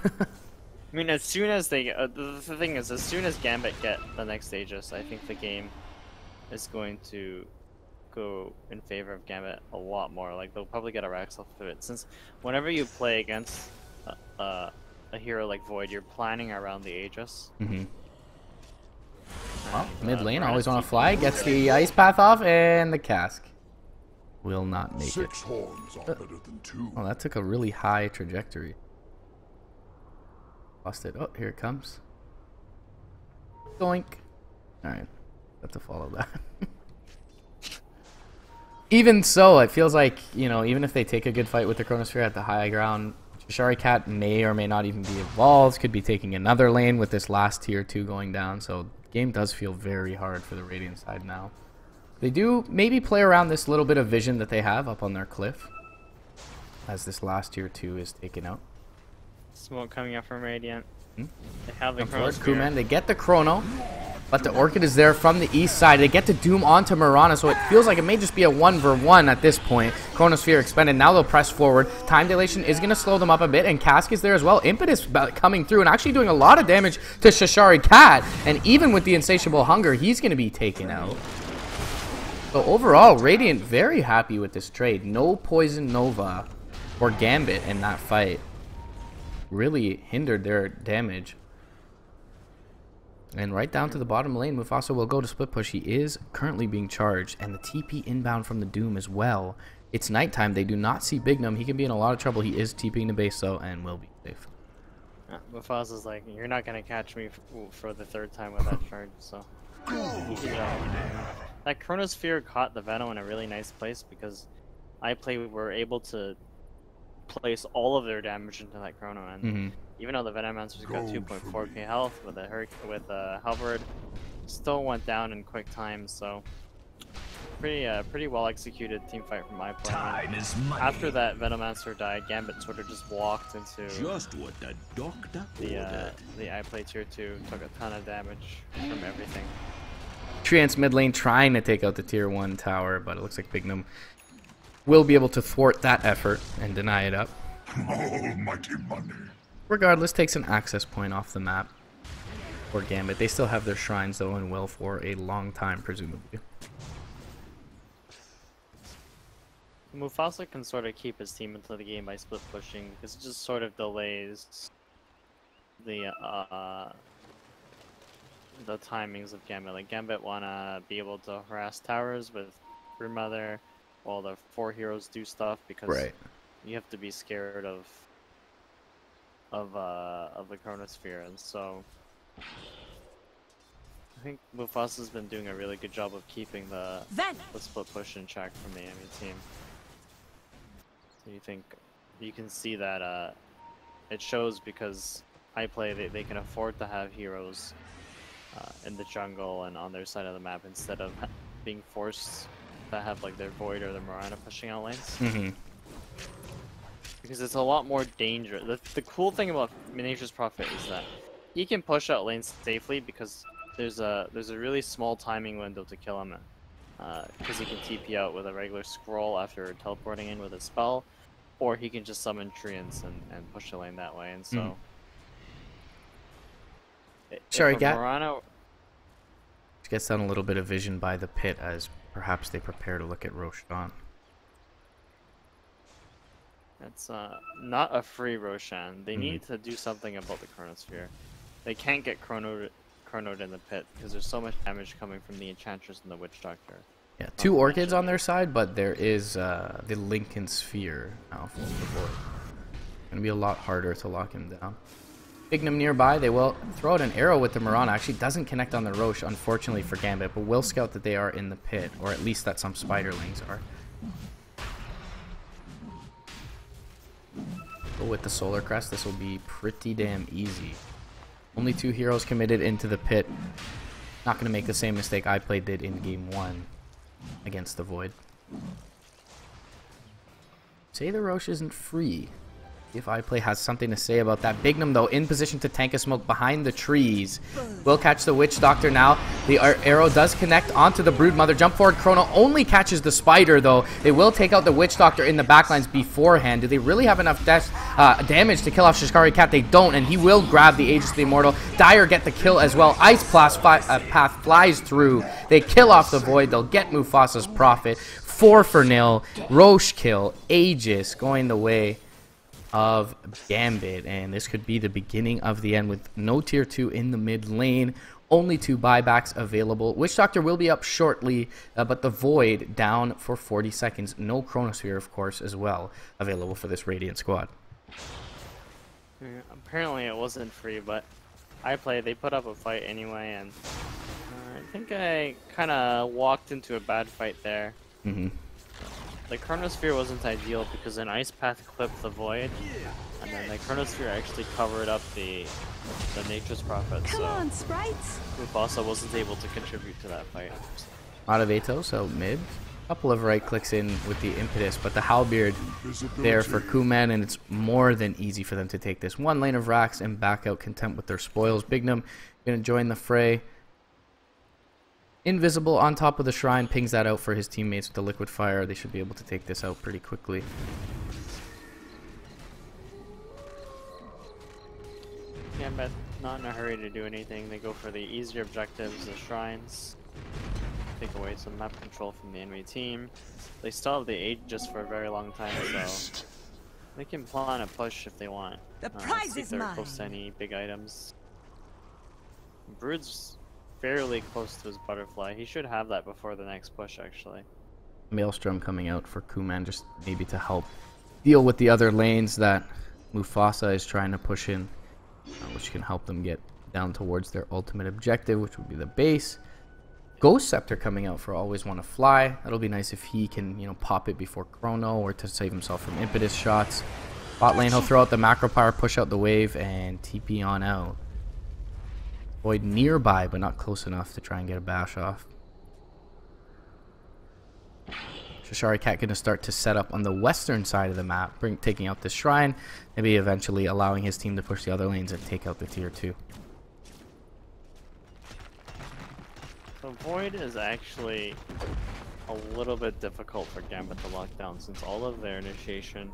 mean, as soon as they the thing is, as soon as Gambit get the next Aegis, I think the game is going to go in favor of Gambit a lot more. Like, they'll probably get a Rax off of it, since whenever you play against a hero like Void, you're planning around the Aegis. Mm-hmm. Well, mid lane, always on a fly, gets the ice path off, and the cask will not make it. Horns are better than 2. Oh, that took a really high trajectory. Lost it. Oh, here it comes. Doink. Alright, have to follow that. Even so, it feels like, you know, even if they take a good fight with the Chronosphere at the high ground, Shari Cat may or may not even be involved, could be taking another lane with this last tier 2 going down, so the game does feel very hard for the Radiant side now. They do maybe play around this little bit of vision that they have up on their cliff as this last tier 2 is taken out. Smoke coming up from Radiant. Hmm? They have the Crewman, they get the Chrono, but the Orchid is there from the east side. They get to Doom onto Mirana, so it feels like it may just be a 1v1 at this point. Chronosphere expended. Now they'll press forward. Time dilation is going to slow them up a bit, and Cask is there as well. Impetus coming through and actually doing a lot of damage to Shashari Cat, and even with the Insatiable Hunger, he's going to be taken out. So overall, Radiant very happy with this trade. No Poison Nova or Gambit in that fight. Really hindered their damage. And right down to the bottom lane, Mufasa will go to split push. He is currently being charged, and the TP inbound from the Doom as well. It's nighttime. They do not see Bignum. He can be in a lot of trouble. He is TPing the base though, and will be safe. Mufasa's like, you're not gonna catch me for the 3rd time with that charge. So that Chronosphere caught the Venom in a really nice place, because iPlay were able to place all of their damage into that Chrono, and even though the Venomancer's got 2.4k health with a Halberd, still went down in quick time. So pretty well executed team fight from iPlay. After that Venomancer died, Gambit sort of just walked into Just what the doctor the iPlay tier 2, took a ton of damage from everything. Treants mid lane trying to take out the tier 1 tower, but it looks like Bignum will be able to thwart that effort and deny it up. Almighty money. Regardless, takes an access point off the map for Gambit. They still have their shrines though and will for a long time, presumably. Mufasa can sort of keep his team into the game by split pushing, because it just sort of delays the timings of Gambit. Like, Gambit wanna be able to harass towers with Broodmother while the 4 heroes do stuff, because you have to be scared of the Chronosphere, and so I think Mufasa's been doing a really good job of keeping the split push in check from the enemy team. So you can see that it shows, because iPlay they can afford to have heroes in the jungle and on their side of the map, instead of being forced to have like their Void or their Mirana pushing out lanes. Because it's a lot more dangerous. The cool thing about Nature's Prophet is that he can push out lanes safely because there's a really small timing window to kill him in. Because he can TP out with a regular scroll after teleporting in with a spell, or he can just summon treants and push the lane that way. And so, Sorry, Mirana gets down a little bit of vision by the pit as perhaps they prepare to look at Ro12. It's not a free Roshan. They need to do something about the Chronosphere. They can't get chronoed in the pit because there's so much damage coming from the Enchantress and the Witch Doctor. Yeah, 2 Orchids on their side, but there is the Lincoln Sphere now for the board. Gonna be a lot harder to lock him down. Bignum nearby, they will throw out an arrow with the Mirana. Actually doesn't connect on the Roche, unfortunately for Gambit, but will scout that they are in the pit, or at least that some Spiderlings are. But with the Solar Crest, this will be pretty damn easy. Only 2 heroes committed into the pit. Not going to make the same mistake iPlay did in game 1 against the Void. Say the Roche isn't free. If iPlay has something to say about that. Bignum, though, in position to tank a smoke behind the trees. Will catch the Witch Doctor now. The arrow does connect onto the Broodmother. Jump forward, Chrono only catches the Spider, though. They will take out the Witch Doctor in the backlines beforehand. Do they really have enough damage to kill off Shishkari Cat? They don't, and he will grab the Aegis of the Immortal. Dire get the kill as well. Ice Path flies through. They kill off the Void. They'll get Mufasa's Prophet. 4-0. Roche kill. Aegis going the way of Gambit, and this could be the beginning of the end with no tier 2 in the mid lane. Only 2 buybacks available. Witch Doctor will be up shortly, but the Void down for 40 seconds. No Chronosphere, of course, as well available for this Radiant squad. Apparently it wasn't free, but iPlay, they put up a fight anyway, and I think I kind of walked into a bad fight there. The Chronosphere wasn't ideal because an Ice Path clipped the Void, and then the Chronosphere actually covered up the Nature's Prophet, so Mufasa wasn't able to contribute to that fight. Ro12 out mid. Couple of right clicks in with the Impetus, but the Halberd there for Kuman, and it's more than easy for them to take this. 1 lane of racks and back out content with their spoils. Bignum gonna join the fray. Invisible on top of the shrine, pings that out for his teammates with the Liquid Fire. They should be able to take this out pretty quickly. Gambit not in a hurry to do anything. They go for the easier objectives, the shrines. Take away some map control from the enemy team. They still have the Aegis for a very long time, so they can plan a push if they want. The prize is they're mine. close to any big items. Brood's fairly close to his butterfly. He should have that before the next push, actually. Maelstrom coming out for Kuman, just maybe to help deal with the other lanes that Mufasa is trying to push in, which can help them get down towards their ultimate objective, which would be the base. Ghost Scepter coming out for Always Want to Fly. That'll be nice if he can, pop it before Chrono or to save himself from Impetus shots. Bot lane, he'll throw out the Macro Power, push out the wave, and TP on out. Void nearby, but not close enough to try and get a bash off. Shishari Cat going to start to set up on the western side of the map, taking out this shrine, maybe eventually allowing his team to push the other lanes and take out the tier 2. The Void is actually a little bit difficult for Gambit to lock down since all of their initiation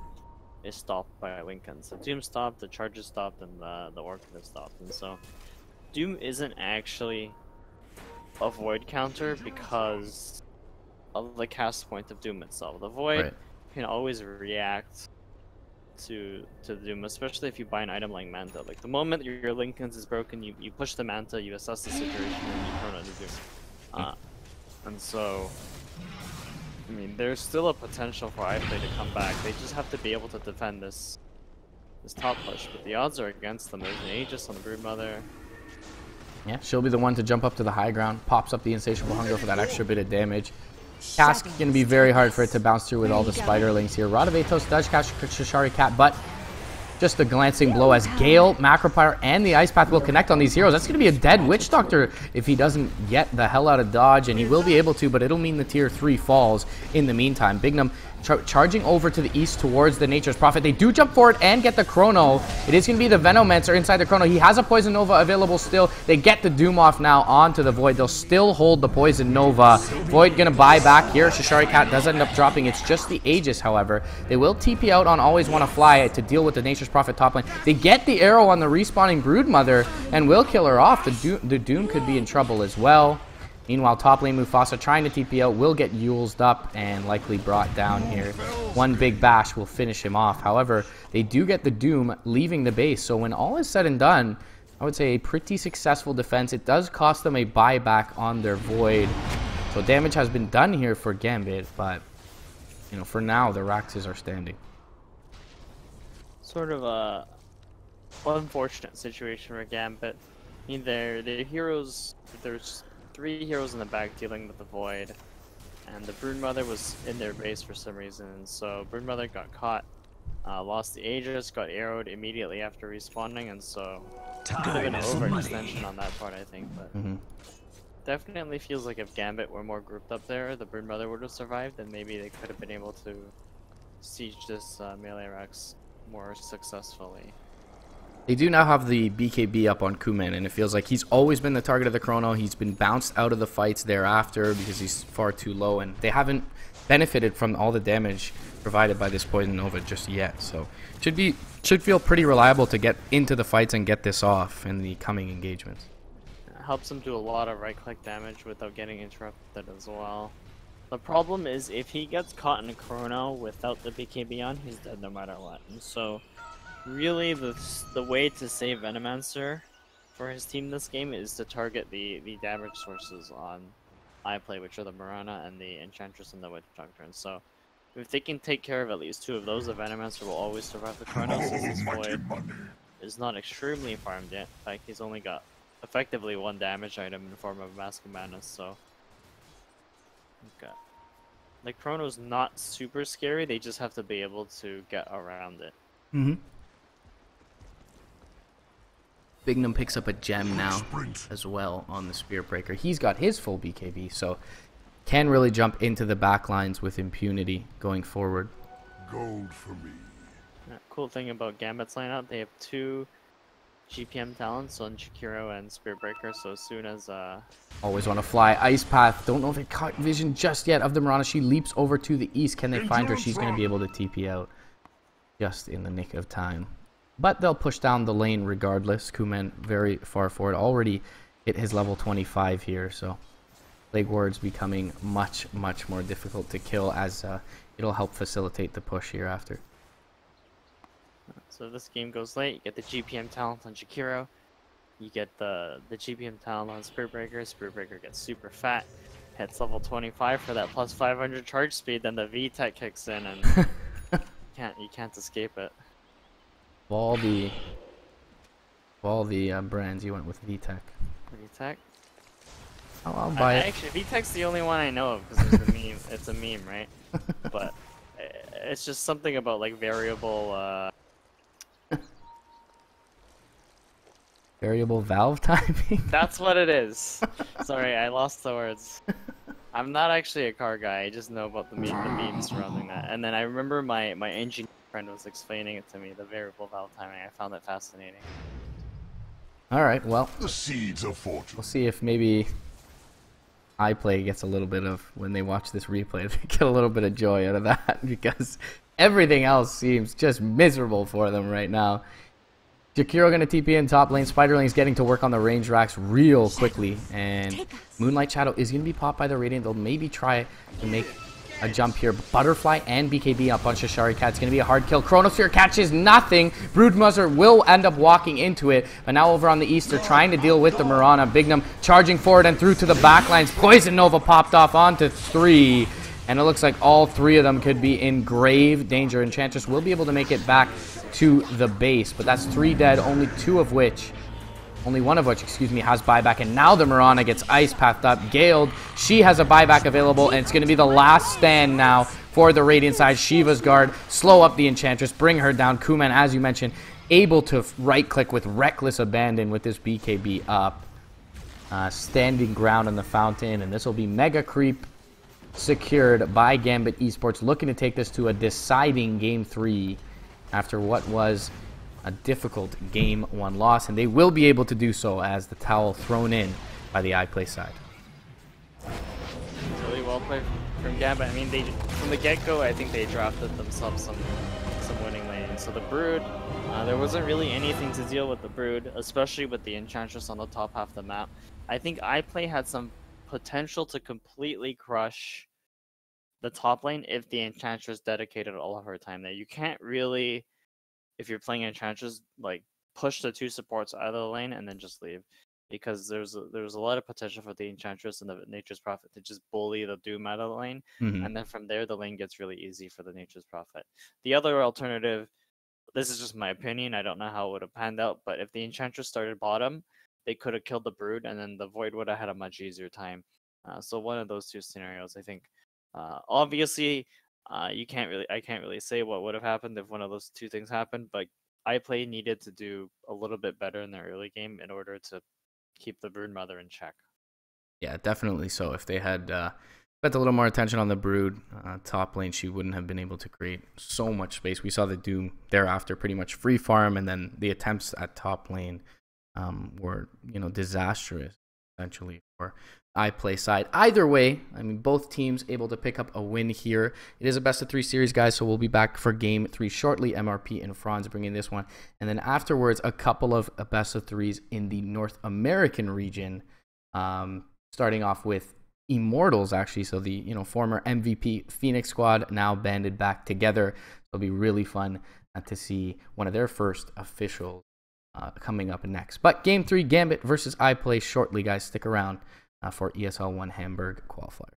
is stopped by Lincolns. The Doom stopped, the Charges stopped, and the Orchid is stopped. And so Doom isn't actually a Void counter because of the cast point of Doom itself. The Void can always react to Doom, especially if you buy an item like Manta. Like the moment your Lincoln's is broken, you push the Manta, you assess the situation, and you turn on the Doom. And so, I mean, there's still a potential for iPlay to come back. They just have to be able to defend this top push, but the odds are against them. There's an Aegis on the Broodmother. Yeah, she'll be the one to jump up to the high ground, pops up the Insatiable Hunger for that extra bit of damage. Cask going to be very hard for it to bounce through with all the Spiderlings here. Ro12 does catch Shishari Cat, but Just a glancing blow as Gale, Macropyre, and the Ice Path will connect on these heroes. That's going to be a dead Witch Doctor if he doesn't get the hell out of dodge, and he will be able to, but it'll mean the tier 3 falls in the meantime. Bignum charging over to the east towards the Nature's Prophet. They do jump forward and get the Chrono. It is going to be the Venomancer inside the Chrono. He has a Poison Nova available still. They get the Doom off now onto the Void. They'll still hold the Poison Nova. Void going to buy back here. Shishari Cat does end up dropping. It's just the Aegis, however. They will TP out on Always Wanna Fly to deal with the Nature's Prophet top lane. They get the arrow on the respawning Broodmother and will kill her off. The Doom could be in trouble as well. Meanwhile, top lane Mufasa trying to TP out will get Yulesed up and likely brought down here. One big bash will finish him off. However, they do get the Doom leaving the base. So when all is said and done, I would say a pretty successful defense. It does cost them a buyback on their Void. So damage has been done here for Gambit, but you know, for now the Raxes are standing. Sort of a unfortunate situation for Gambit. I mean, their heroes, there's 3 heroes in the back dealing with the Void, and the Broodmother was in their base for some reason, so Broodmother got caught, lost the Aegis, got arrowed immediately after respawning, and so could have been an overextension on that part, I think, but definitely feels like if Gambit were more grouped up there, the Broodmother would have survived, and maybe they could have been able to siege this melee Rex more successfully. They do now have the BKB up on Kuman, and it feels like he's always been the target of the Chrono. He's been bounced out of the fights thereafter because he's far too low, and they haven't benefited from all the damage provided by this Poison Nova just yet. So should feel pretty reliable to get into the fights and get this off in the coming engagements. It helps him do a lot of right-click damage without getting interrupted as well. The problem is if he gets caught in a Chrono without the BKB on, he's dead no matter what. And so really, the way to save Venomancer for his team this game is to target the damage sources on iPlay, which are the Mirana and the Enchantress and the Witch Doctor. And so, if they can take care of at least 2 of those, the Venomancer will always survive the Chrono, since his Void is not extremely farmed yet. In fact, he's only got effectively 1 damage item in the form of Mask of Madness, so okay. The Chrono's not super scary, they just have to be able to get around it. Bignum picks up a gem now as well on the Spirit Breaker. He's got his full BKB, so can really jump into the back lines with impunity going forward. Gold for me. Cool thing about Gambit's lineup, they have 2 GPM talents on Chikiro and Spirit Breaker, so as soon as Always Wanna Fly, Ice Path. Don't know if it caught vision just yet of the Mirana. She leaps over to the east. Can they find her? She's going to be able to TP out just in the nick of time. But they'll push down the lane regardless. Kuman very far forward. Already hit his level 25 here, so Plague Ward's becoming much, much more difficult to kill as it'll help facilitate the push here after. So if this game goes late, you get the GPM talent on Shakiro, you get the GPM talent on Spirit Breaker. Spirit Breaker gets super fat, hits level 25 for that plus 500 charge speed, then the V-Tech kicks in and you can't escape it. Of all the brands, you went with V-Tech. V-Tech? Oh, I'll buy it. Actually, V-Tech's the only one I know of because it's a meme. It's a meme, right? But it's just something about like variable. Variable valve timing? That's what it is. Sorry, I lost the words. I'm not actually a car guy. I just know about the memes surrounding that. And then I remember my engineer friend was explaining it to me, the variable valve timing. I found it fascinating. All right, well, The seeds of fortune. we'll see if maybe iPlay gets a little bit of, when they watch this replay, they get a little bit of joy out of that, because everything else seems just miserable for them right now. Jakiro going to TP in top lane. Spiderling's getting to work on the range racks real quickly. And Moonlight Shadow is going to be popped by the Radiant. They'll maybe try to make a jump here. Butterfly and BKB up on Shishari Cat. It's going to be a hard kill. Chronosphere catches nothing. Broodmother will end up walking into it. But now over on the east, they're trying to deal with the Mirana. Bignum charging forward and through to the backlines. Poison Nova popped off onto 3. And it looks like all 3 of them could be in grave danger. Enchantress will be able to make it back to the base, but that's 3 dead, only one of which, excuse me, has buyback, and now the Mirana gets ice pathed up. Galed, she has a buyback available, and it's going to be the last stand now for the Radiant side. Shiva's guard, slow up the Enchantress, bring her down. Kuman, as you mentioned, able to right-click with reckless abandon with this BKB up. Standing ground on the fountain, and this will be Mega Creep secured by Gambit Esports, looking to take this to a deciding Game 3 after what was a difficult Game 1 loss, and they will be able to do so as the towel thrown in by the iPlay side. Really well played from Gambit. I mean, they from the get-go, I think they drafted themselves some winning lanes. So the Brood, there wasn't really anything to deal with the Brood, especially with the Enchantress on the top half of the map. I think iPlay had some potential to completely crush the top lane if the Enchantress dedicated all of her time there. You can't really, if you're playing Enchantress, like push the 2 supports out of the lane and then just leave, because there's a lot of potential for the Enchantress and the Nature's Prophet to just bully the Doom out of the lane, and then from there the lane gets really easy for the Nature's Prophet. The other alternative, this is just my opinion, I don't know how it would have panned out, but if the Enchantress started bottom, they could have killed the Brood, and then the Void would have had a much easier time. So one of those 2 scenarios, I think. Obviously, I can't really say what would have happened if one of those 2 things happened, but iPlay needed to do a little bit better in their early game in order to keep the Brood Mother in check. Yeah, definitely so. If they had spent a little more attention on the Brood top lane, she wouldn't have been able to create so much space. We saw the Doom thereafter pretty much free farm, and then the attempts at top lane were, disastrous essentially for iPlay side. Either way, I mean, both teams able to pick up a win here. It is a best of 3 series, guys, so we'll be back for Game 3 shortly. MRP and Franz bringing this one, and then afterwards a couple of best of 3s in the North American region, starting off with Immortals, actually. So the former MVP Phoenix squad now banded back together. It'll be really fun to see one of their first officials coming up next. But Game 3, Gambit versus iPlay shortly, guys. Stick around for ESL One Hamburg qualifier.